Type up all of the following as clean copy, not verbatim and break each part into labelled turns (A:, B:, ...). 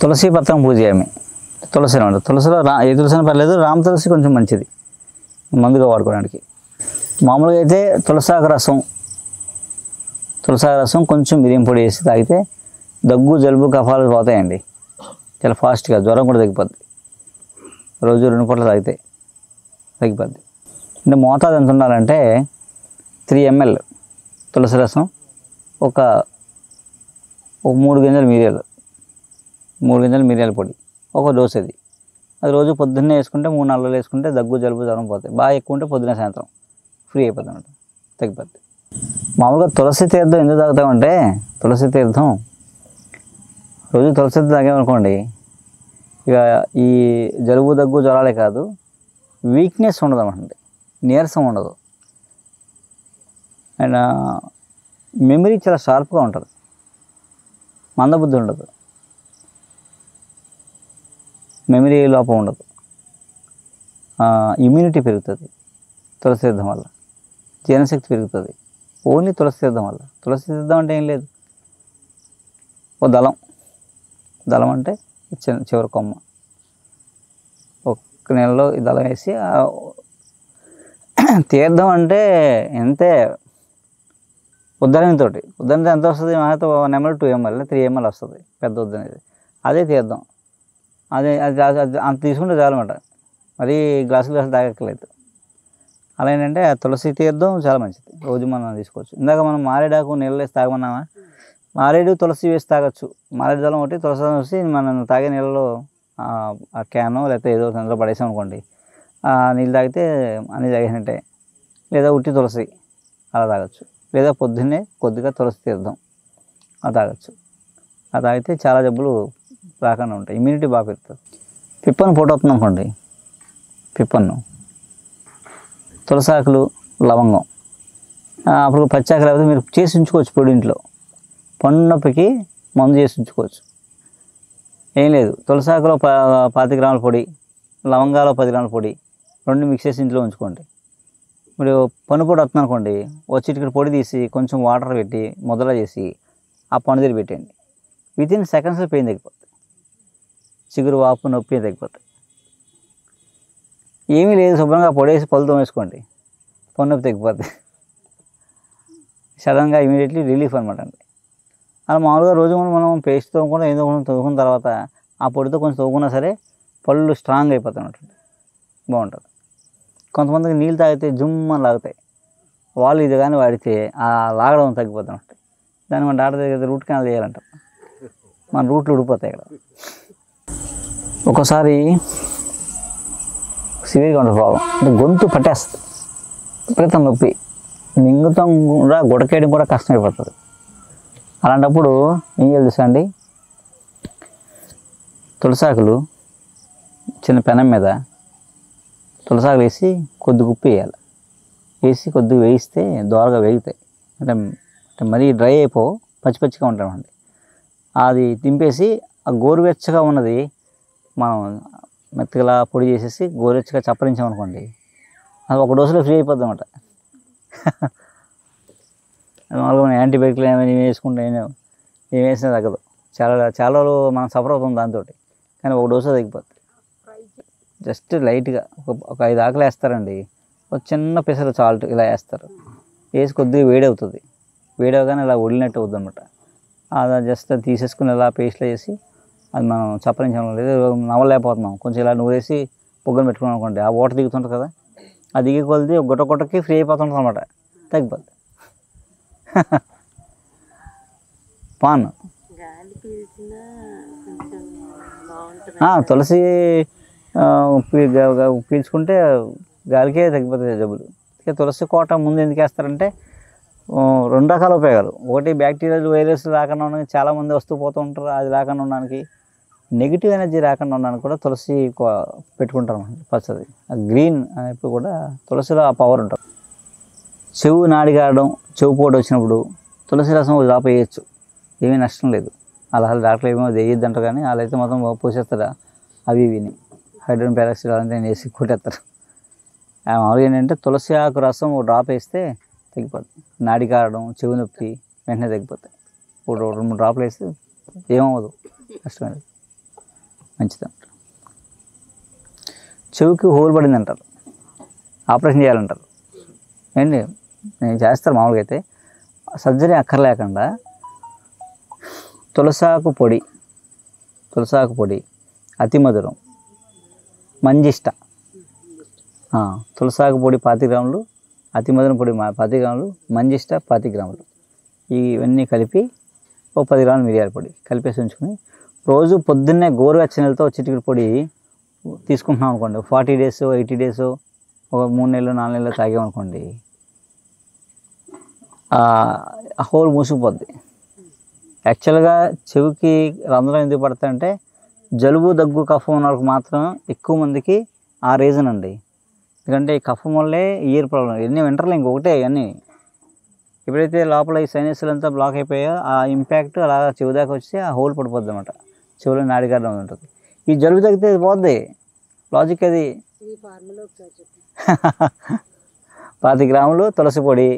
A: తులసి పత్రం పూజ చేయమే. తులసి ఉండదు. తులసిలో ఏ తులసి అయినా పర్లేదు, రామ తులసి కొంచెం మంచిది మందుగా వాడుకోవడానికి. మామూలుగా అయితే తులసాకు రసం కొంచెం మిరియం పొడి వేసి తాగితే దగ్గు, జలుబు, కఫాలు పోతాయండి చాలా ఫాస్ట్గా. జ్వరం కూడా తగ్గిపోద్ది. రోజు 2 పూటలు తాగితే తగ్గిపోద్ది. అంటే మోతాదు ఎంత ఉండాలంటే 3 ml తులసి రసం, ఒక 3 గింజలు మిరియాలు, 3 గింజలు మిరియాల పొడి, ఒక డోస్ అది రోజు పొద్దున్నే వేసుకుంటే 3-4 రోజులు వేసుకుంటే దగ్గు, జలుబు, జ్వరం పోతాయి. బాగా ఎక్కువ ఉంటే పొద్దున్న సాయంత్రం ఫ్రీ అయిపోతుంది అన్నమాట, తగ్గిపోద్ది. మామూలుగా తులసి తీర్థం ఎందుకు తాగుతామంటే, తులసి తీర్థం రోజు తులసి తీర్థం తాగామనుకోండి, ఇక ఈ జలుబు, దగ్గు, జ్వరాలే కాదు, వీక్నెస్ ఉండదు అన్నమాట, నీరసం ఉండదు. అండ్ మెమరీ చాలా షార్ప్గా ఉంటుంది, మందబుద్ధి ఉండదు, మెమరీ లోపం ఉండదు, ఇమ్యూనిటీ పెరుగుతుంది తులసి తీర్థం వల్ల, జీర్ణశక్తి పెరుగుతుంది ఓన్లీ తులసి తీర్థం వల్ల. తులసి తీర్థం అంటే ఏం లేదు, ఓ దళం అంటే చివరి కొమ్మ, ఒక్క నెలలో ఈ దళం వేసి తీర్థం అంటే ఎంతే ఉద్ధరణతో ఎంత వస్తుంది, మహా 1 ml 2 ml 3 ml వస్తుంది పెద్ద ఉద్ధరణది, అదే తీర్థం. అది అంత తీసుకుంటే చాలన్నమాట, మరీ గ్లాసులు తాగక్కర్లేదు. అలా ఏంటంటే తులసి తీర్థం చాలా మంచిది, రోజు మనం తీసుకోవచ్చు. ఇందాక మనం మారేడాకు నీళ్ళు వేసి తాగమన్నామా, మారేడు తులసి వేసి తాగొచ్చు. మారేడు దళం ఒకటి, తులసి దళం వేసి మనం తాగే నీళ్ళలో ఆ క్యాను లేకపోతే ఏదో అందులో పడేసాం అనుకోండి, నీళ్ళు తాగితే అన్నీ తాగినట్టే. లేదా ఉట్టి తులసి అలా తాగొచ్చు, లేదా పొద్దున్నే కొద్దిగా తులసి తీర్థం అది తాగొచ్చు. అది తాగితే చాలా జబ్బులు రాకుండా ఉంటాయి, ఇమ్యూనిటీ బాగా పెరుగుతుంది. పిప్పను పోటు అవుతుంది అనుకోండి, పిప్పన్ను, తులసాకులు, లవంగం, అప్పుడు పచ్చాకు లేకపోతే మీరు చేసి ఉంచుకోవచ్చు పొడి ఇంట్లో. పండు నొప్పికి మందు చేసి ఉంచుకోవచ్చు, ఏం లేదు. తులసాకులో 25 గ్రాముల పొడి, లవంగాలో 10 గ్రాముల పొడి, 2 మిక్స్ చేసి ఇంట్లో ఉంచుకోండి. ఇప్పుడు పన్ను పొడి వస్తుంది అనుకోండి, చిటికెడు పొడి తీసి కొంచెం వాటర్ పెట్టి ముద్దలా చేసి ఆ పన్ను దగ్గర పెట్టండి. వితిన్ సెకండ్స్లో పెయిన్ తగ్గిపోతుంది, చిగురు, వాపు, నొప్పి తగ్గిపోతాయి. ఏమీ లేదు, శుభ్రంగా పొడేసి పళ్ళుతో వేసుకోండి, పన్ను నొప్పి తగ్గిపోతుంది సడన్గా, ఇమీడియట్లీ రిలీఫ్ అనమాట అండి. అలా మామూలుగా రోజు మనం పేస్ట్ తోముకుండా ఏదో తోముకున్న తర్వాత ఆ పొడితో కొంచెం తోముకున్నా సరే పళ్ళు స్ట్రాంగ్ అయిపోతాయి అన్నమాట, బాగుంటుంది. కొంతమందికి నీళ్ళు తాగితే జుమ్మని లాగుతాయి, వాళ్ళు ఇది కానీ వాడితే ఆ లాగడం తగ్గిపోతాయి అన్నమాట. దాన్ని మన డాక్టర్ దగ్గర రూట్ కెనాల్ చేయాలంటారు, మన రూట్లు ఉడిపోతాయి ఇక్కడ. ఒక్కోసారి సివియర్గా ఉంటుంది ప్రాబ్లం, అంటే గొంతు పట్టేస్తుంది, విపరీతం నొప్పి, మింగుతాం కూడా గుడకేయడం కూడా కష్టమైపోతుంది. అలాంటప్పుడు ఏం చేయాలి తెలుసా అండి, తులసాకులు చిన్న పెనం మీద తులసాకులు వేసి కొద్దిగా ఉప్పు వేయాలి, వేసి కొద్దిగా వేయిస్తే దోరగా వేగుతాయి. అంటే మరీ డ్రై అయిపోవు, పచ్చిగా ఉంటామండి. అది దింపేసి ఆ గోరువెచ్చగా ఉన్నది మనం మెత్తగా పొడి చేసేసి గోరువెచ్చగా చప్పరించామనుకోండి, అది ఒక డోసులో ఫ్రీ అయిపోద్ది అన్నమాట. మామూలుగా మనం యాంటీబయాటిక్లు ఏమైనా వేసుకుంటే ఏం వేసినా తగ్గదు, చాలా రోజులు మనం సఫర్ అవుతుంది దాంతో. కానీ ఒక డోసు తగ్గిపోతుంది. జస్ట్ లైట్గా ఒక 5 ఆకులు వేస్తారండి, ఒక చిన్న పిసరు సాల్ట్ ఇలా వేస్తారు, వేసి కొద్దిగా వేడి అవుతుంది, వేడి అవగానే ఇలా వదిలినట్టు అవుతుంది అనమాట. అది జస్ట్ తీసేసుకుని ఇలా పేస్ట్లో వేసి అది మనం చప్పరించాము, లేదా నవ్వలేకపోతున్నాం, కొంచెం ఇలా నూరేసి పొగ్గను పెట్టుకున్నాం అనుకోండి, ఆ వాటర్ దిగుతుంటుంది కదా, అది దిగి కొలిది గుట్టకి ఫ్రీ అయిపోతుంటుంది అనమాట, తగ్గిపోద్ది. పాన్ తులసి పీల్చుకుంటే గాలికే తగ్గిపోతుంది జబ్బులు. తులసి కోట ముందు ఎందుకు వేస్తారంటే 2 రకాల ఉపయోగాలు. ఒకటి బ్యాక్టీరియాలు, వైరస్ రాకుండా ఉండడానికి, చాలామంది వస్తూ పోతూ ఉంటారు, అది రాకుండా ఉండడానికి, నెగిటివ్ ఎనర్జీ రాకుండా ఉండడానికి కూడా తులసి పెట్టుకుంటారు అన్నమాట. పచ్చది గ్రీన్ ఇప్పుడు కూడా తులసిలో ఆ పవర్ ఉంటుంది. చెవు నాడి కారడం, చెవు పోటు వచ్చినప్పుడు తులసి రసం ఒక డ్రాప్ వేయచ్చు, ఏమీ నష్టం లేదు. అలా డాక్టర్ ఏమో వేయద్దు అంటారు, కానీ వాళ్ళైతే మొత్తం పోసేస్తారా అవి విని హైడ్రోజన్ పెరాక్సైడ్ అలాంటివి వేసి కొట్టేస్తారు. మామూలుగా ఏంటంటే తులసి ఆకు రసం ఒక డ్రాప్ వేస్తే తగ్గిపోతుంది. నాడి కారడం, చెవి నొప్పి వెంటనే తగ్గిపోతాయి. 2-3 డ్రాప్లు వేస్తే ఏమవ్వదు, కష్టమైనది. మంచిది. చెవికి హోల్ పడింది అంటారు, ఆపరేషన్ చేయాలంటారు ఏంటి, నేను చేస్తారు మామూలుగా అయితే. సర్జరీ అక్కర్లేకుండా తులసాకు పొడి, అతి మధురం, మంజిష్ట, తులసాకు పొడి 25 గ్రాములు, అతి మధురం పొడి 10 గ్రాములు, మంజిష్ట 10 గ్రాములు, ఇవన్నీ కలిపి 10 గ్రాములు మిరియాల పొడి కలిపేసి ఉంచుకొని రోజు పొద్దున్నే గోరువెచ్చని నీళ్ళతో చిటికెడు పొడి తీసుకుంటున్నాం అనుకోండి, 40 days 80 days ఒక 3 నెలలు 4 నెలలు తాగామనుకోండి, ఆ హోల్ మూసుకుపోద్ది. యాక్చువల్గా చెవికి రంధ్రం ఎందుకు పడతాయంటే జలుబు దగ్గు కఫం ఉన్న వాళ్ళకి మాత్రం ఎక్కువ మందికి ఆ రీజన్ అండి. ఎందుకంటే ఈ కఫం వల్లే ఇయర్ ప్రాబ్లం, ఎన్ని వింటర్లు ఇంకొకటే అన్నీ. ఎప్పుడైతే లోపల ఈ సైనస్లు అంతా బ్లాక్ అయిపోయాయో ఆ ఇంపాక్ట్ అలా చెవి దాకా వచ్చి ఆ హోల్ పడిపోద్ది అనమాట, చెవిలో నాడిగారం ఉంటుంది. ఈ జలుబు తగ్గితే అది పోద్ది, లాజిక్ అది. 25 గ్రాములు తులసి పొడి,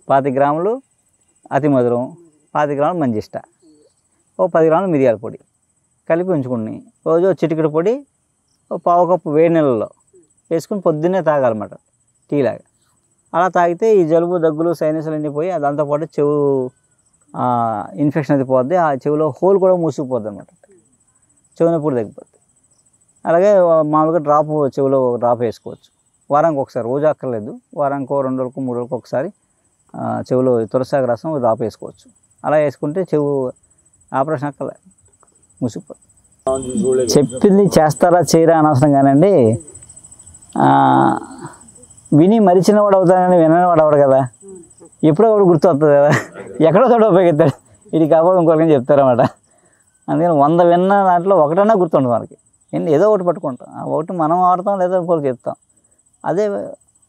A: 25 గ్రాములు అతి మధురం, 25 గ్రాములు మంజిష్ట, 10 గ్రాములు మిరియాల పొడి కలిపి ఉంచుకుని రోజు చిటికెడు పొడి 1/4 కప్పు వేడి నీళ్ళలో వేసుకుని పొద్దున్నే తాగాలన్నమాట, టీలాగా. అలా తాగితే ఈ జలుబు దగ్గులు సైనస్లు అన్నీ పోయి దాంతోపాటు చెవు ఇన్ఫెక్షన్ అది పోద్ది, ఆ చెవిలో హోల్ కూడా మూసుకుపోద్ది అనమాట, చెవి నొప్పి తగ్గిపోద్ది. అలాగే మామూలుగా చెవిలో డ్రాప్ వేసుకోవచ్చు వారానికి ఒకసారి, రోజు అక్కర్లేదు, వారానికో 2 రోజులకు 3 రోజులకు ఒకసారి చెవిలో తులసాకు రసం డ్రాప్ వేసుకోవచ్చు. అలా వేసుకుంటే చెవు ఆపరేషన్ అక్కర్లే, మూసుకుపోద్ది. చెప్పింది చేస్తారా చేయరా అనవసరం కానండి, విని మరిచిన వాడు అవుతానని వినని వాడు అవడు కదా, ఎప్పుడో ఒకటి గుర్తు వస్తుంది కదా, ఎక్కడో చోట ఉపయోగిస్తాడు, ఇది కాకపోతే ఇంకొకరిని చెప్తారన్నమాట. అందుకని 100 విన్న దాంట్లో ఒకటన్నా గుర్తుంటుంది మనకి, ఏదో ఒకటి పట్టుకుంటాం, ఆ ఒకటి మనం వాడతాం లేదా ఇంకొకరికి చెప్తాం, అదే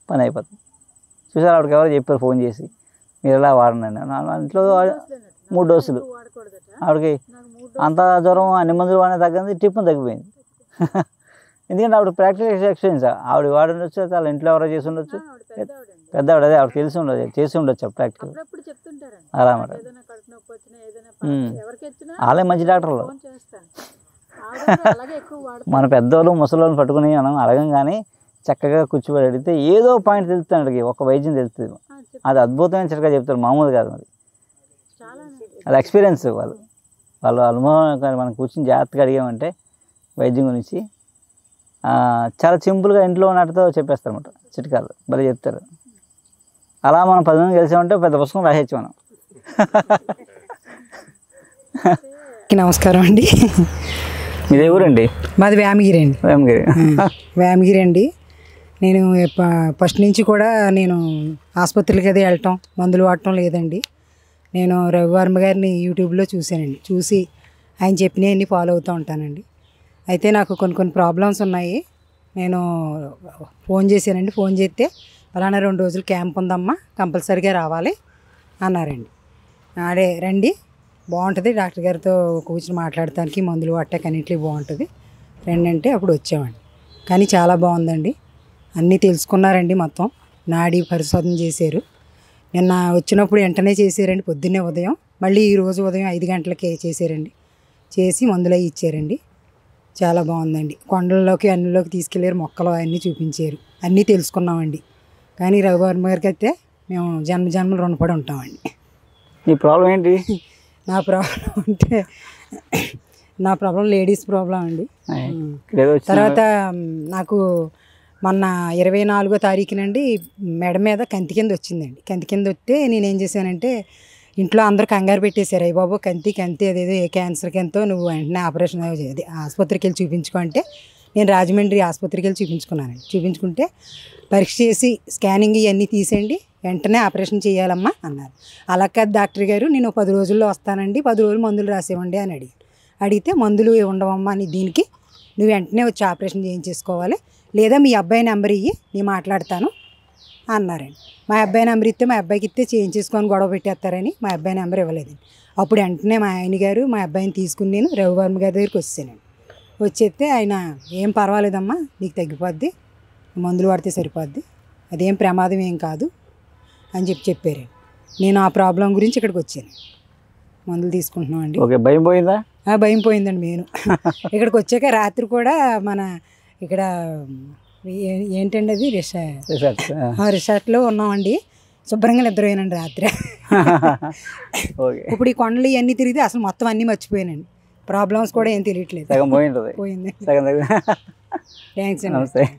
A: పని అయిపోతుంది. చూసారు ఆవిడకి ఎవరో చెప్పారు ఫోన్ చేసి మీరు ఎలా వాడండి, నా ఇంట్లో 3 డోసులు, ఆవిడకి అంత జ్వరం అన్ని మందులు వాడిన తగ్గింది, టిప్పుని తగ్గిపోయింది. ఎందుకంటే ఆవిడ ప్రాక్టికల్ ఎక్స్పీరియన్స్, ఆవిడ వాడి ఉండొచ్చు, వాళ్ళ ఇంట్లో ఎవరో చేసి ఉండొచ్చు, పెద్ద ఆవిడ అదే ఆవిడ తెలిసి ఉండదు, చేసి ఉండొచ్చు ప్రాక్టికల్. అలా అన్నమాట, వాళ్ళే మంచి డాక్టర్లు. మన పెద్దవాళ్ళు ముసలివాళ్ళని పట్టుకుని మనం అడగం కానీ చక్కగా కూర్చోబెట్టి అడిగితే ఏదో పాయింట్ తెలుస్తుంది, అడిగి ఒక వైద్యం తెలుస్తుంది, అది అద్భుతమైన చిట్కా చెప్తారు, మామూలు కాదు అది, అది ఎక్స్పీరియన్స్. వాళ్ళ అనుభవం మనం కూర్చొని జాగ్రత్తగా అడిగామంటే వైద్యం గురించి చాలా సింపుల్గా ఇంట్లో ఉన్నట్టుతో చెప్పేస్తారు అన్నమాట, చిట్కాలు భలే చెప్తారు. అలా మనం 10 మంది కలిసామంటే పెద్ద పుస్తకం రాసేయచ్చు మనం.
B: నమస్కారం అండి.
A: మీదే ఊరండి?
B: మాది వేమగిరి అండి. వేమగిరి అండి. నేను ఫస్ట్ నుంచి కూడా నేను ఆసుపత్రికి అది వెళ్ళటం మందులు వాడటం లేదండి. నేను రవివర్మ గారిని యూట్యూబ్లో చూశానండి, చూసి ఆయన చెప్పినవన్నీ ఫాలో అవుతూ ఉంటానండి. అయితే నాకు కొన్ని ప్రాబ్లమ్స్ ఉన్నాయి. నేను ఫోన్ చేశానండి, ఫోన్ చేస్తే అలానే 2 రోజులు క్యాంప్ ఉందమ్మా, కంపల్సరీగా రావాలి అన్నారండి. అదే రండి బాగుంటుంది, డాక్టర్ గారితో కూర్చొని మాట్లాడటానికి మందులు వాడటానికి అన్నింటికి బాగుంటుంది రండి అంటే అప్పుడు వచ్చామండి. కానీ చాలా బాగుందండి, అన్నీ తెలుసుకున్నారండి, మొత్తం నాడీ పరిశోధన చేశారు. నిన్న వచ్చినప్పుడు వెంటనే చేశారండి, పొద్దున్నే ఉదయం, మళ్ళీ ఈరోజు ఉదయం 5 గంటలకే చేశారండి. చేసి మందులు అవి ఇచ్చారండి. చాలా బాగుందండి. కొండల్లోకి అన్నిలోకి తీసుకెళ్ళారు, మొక్కలు అన్నీ చూపించారు, అన్నీ తెలుసుకున్నామండి. కానీ రవివర్మ గారికి అయితే మేము జన్మలు రుణపడి ఉంటామండి.
A: ఈ ప్రాబ్లం ఏంటి?
B: నా ప్రాబ్లం లేడీస్ ప్రాబ్లం అండి. తర్వాత నాకు మొన్న 24వ తారీఖునండి మెడ మీద కంతి కింద వచ్చిందండి. కంతి కింద వస్తే నేనేం చేశానంటే ఇంట్లో అందరూ కంగారు పెట్టేశారు, అయ్య బాబు కంతి అదేదో ఏ క్యాన్సర్కి ఎంతో నువ్వు వెంటనే ఆపరేషన్ అది ఆసుపత్రికి వెళ్ళి చూపించుకో అంటే నేను రాజమండ్రి ఆసుపత్రికి వెళ్ళి చూపించుకున్నానండి. చూపించుకుంటే పరీక్ష చేసి స్కానింగ్ ఇవన్నీ తీసేయండి, వెంటనే ఆపరేషన్ చేయాలమ్మా అన్నారు. అలా కాదు డాక్టర్ గారు, నేను 10 రోజుల్లో వస్తానండి, 10 రోజులు మందులు రాసేవ్వండి అని అడిగితే మందులు ఉండవమ్మా అని, దీనికి నువ్వు వెంటనే వచ్చి ఆపరేషన్ చేయించేసుకోవాలి, లేదా మీ అబ్బాయి నెంబర్ ఇయ్యి నేను మాట్లాడతాను అన్నారండి. మా అబ్బాయి నెంబర్ ఇస్తే మా అబ్బాయికి ఇస్తే చేయించేసుకొని గొడవ పెట్టేస్తారని మా అబ్బాయి నెంబర్ ఇవ్వలేదండి. అప్పుడు వెంటనే మా ఆయన గారు మా అబ్బాయిని తీసుకుని నేను రవివర్మ గారి దగ్గరికి వచ్చానండి. వచ్చేస్తే ఆయన ఏం పర్వాలేదమ్మా, నీకు తగ్గిపోద్ది, మందులు వాడితే సరిపోద్ది, అదేం ప్రమాదం ఏం కాదు అని చెప్పారండి. నేను ఆ ప్రాబ్లం గురించి ఇక్కడికి వచ్చాను, మందులు తీసుకుంటున్నామండి.
A: ఓకే, భయం పోయిందా?
B: భయం పోయిందండి మెయిన్. ఇక్కడికి వచ్చాక రాత్రి కూడా మన ఇక్కడ ఏంటండి అది రిసార్ట్లో ఉన్నామండి. శుభ్రంగా నిద్రపోయానండి రాత్రి. ఇప్పుడు ఈ కొండలు ఇవన్నీ తిరిగితే అసలు మొత్తం అన్నీ మర్చిపోయానండి. ప్రాబ్లమ్స్ కూడా ఏం తెలియట్లేదు.
A: పోయింది.
B: థ్యాంక్స్ అండి.
A: నమస్తే.